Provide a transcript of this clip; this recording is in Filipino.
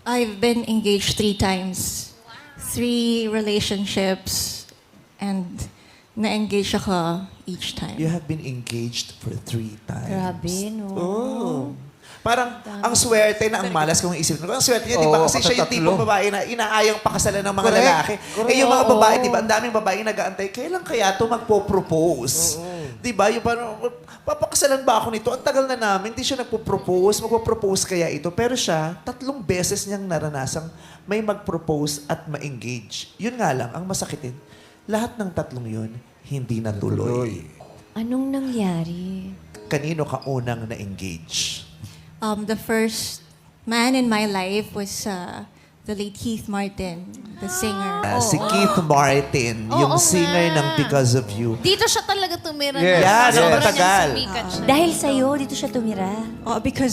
I've been engaged 3 times. 3 relationships. And na-engage ako each time. You have been engaged for 3 times. Grabe, no? Oh. Parang ang swerte na ang malas kung isipin ko. Ang swerte niya, di ba? Oo, Kasi siya yung tatlo. tipong babae na inaayang pakasalan ng mga Correct. lalaki. Correct. Eh yung mga Oo. babae, di ba? Ang daming babae nag-aantay. Kailan kaya ito magpo-propose? Di ba? Yung parang, papakasalan ba ako nito? Ang tagal na namin, hindi siya nagpo-propose. Magpo-propose kaya ito. Pero siya, 3 beses niyang naranasang may mag-propose at ma-engage. Yun nga lang, ang masakitin, lahat ng 3 yun, hindi natuloy. Anong nangyari? Kanino ka unang na-engage? The first man in my life was the late Keith Martin, the singer. Si Keith Martin, yung Oo singer nga. ng Because of You. Dito siya talaga tumira. Yes. Yan, ang Sobrang matagal. sumikat siya. Dahil sa'yo, dito siya tumira. Because